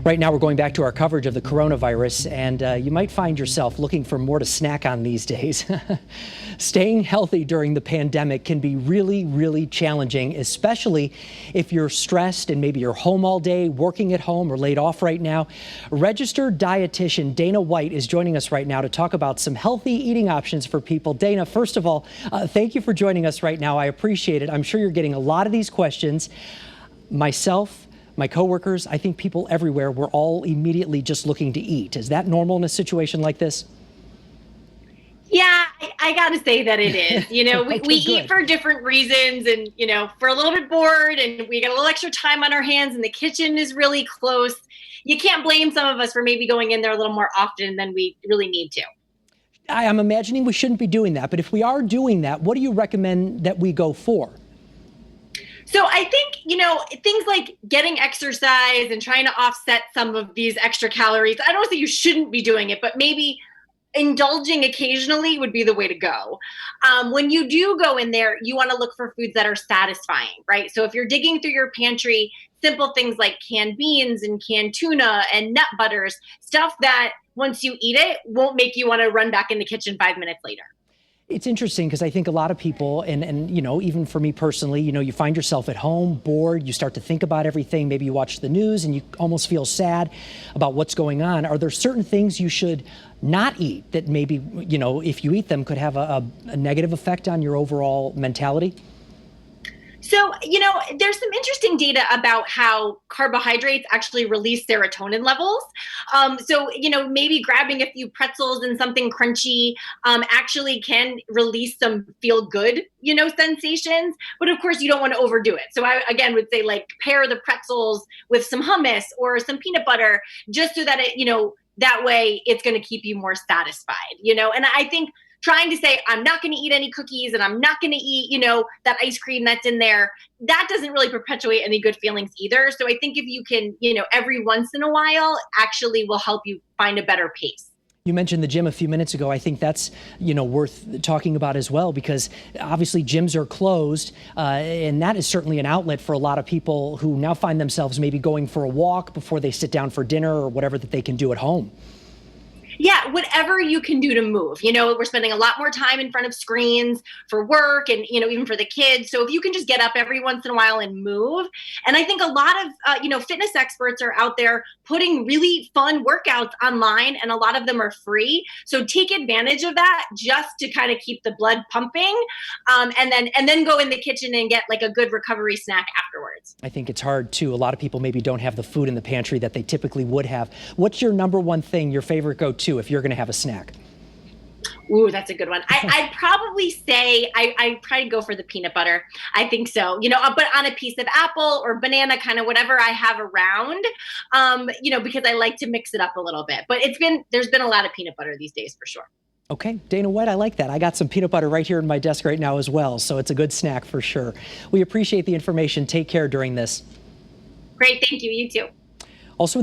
Right now, we're going back to our coverage of the coronavirus, and you might find yourself looking for more to snack on these days. Staying healthy during the pandemic can be really, really challenging, especially if you're stressed and maybe you're home all day, working at home or laid off right now. Registered dietitian Dana White is joining us right now to talk about some healthy eating options for people. Dana, first of all, thank you for joining us right now. I appreciate it. I'm sure you're getting a lot of these questions. Myself, my coworkers, I think people everywhere, we're all immediately just looking to eat. Is that normal in a situation like this? Yeah, I got to say that it is. We, Okay, we good. eat for different reasons and, for a little bit bored and we got a little extra time on our hands and the kitchen is really close. You can't blame some of us for maybe going in there a little more often than we really need to. I'm imagining we shouldn't be doing that, but if we are doing that, what do you recommend that we go for? So I think, things like getting exercise and trying to offset some of these extra calories. I don't say you shouldn't be doing it, but maybe indulging occasionally would be the way to go. When you do go in there, you want to look for foods that are satisfying, right? So if you're digging through your pantry, simple things like canned beans and canned tuna and nut butters, stuff that once you eat it won't make you want to run back in the kitchen 5 minutes later. It's interesting because I think a lot of people, and even for me personally, you find yourself at home, bored, you start to think about everything. Maybe you watch the news and you almost feel sad about what's going on. Are there certain things you should not eat that maybe, if you eat them could have a negative effect on your overall mentality? So, there's some interesting data about how carbohydrates actually release serotonin levels. Maybe grabbing a few pretzels and something crunchy actually can release some feel good, sensations. But of course, you don't want to overdo it. So I, again, would say like pair the pretzels with some hummus or some peanut butter just so that that way it's going to keep you more satisfied, and I think trying to say, I'm not going to eat any cookies and I'm not going to eat, that ice cream that's in there, that doesn't really perpetuate any good feelings either. So I think if you can, every once in a while, actually will help you find a better pace. You mentioned the gym a few minutes ago. I think that's, worth talking about as well, because obviously gyms are closed, and that is certainly an outlet for a lot of people who now find themselves maybe going for a walk before they sit down for dinner or whatever that they can do at home. Yeah, whatever you can do to move. We're spending a lot more time in front of screens for work and, even for the kids. So if you can just get up every once in a while and move. And I think a lot of, fitness experts are out there putting really fun workouts online, and a lot of them are free. So take advantage of that just to kind of keep the blood pumping, and then go in the kitchen and get like a good recovery snack afterwards. I think it's hard too. A lot of people maybe don't have the food in the pantry that they typically would have. What's your number one thing, your favorite go-to if you're going to have a snack? Ooh, that's a good one. I'd probably say I'd probably go for the peanut butter. I think so. But on a piece of apple or banana, kind of whatever I have around, because I like to mix it up a little bit. But there's been a lot of peanut butter these days for sure. Okay, Dana White, I like that. I got some peanut butter right here in my desk right now as well, so it's a good snack for sure. We appreciate the information. Take care during this. Great, thank you. You too.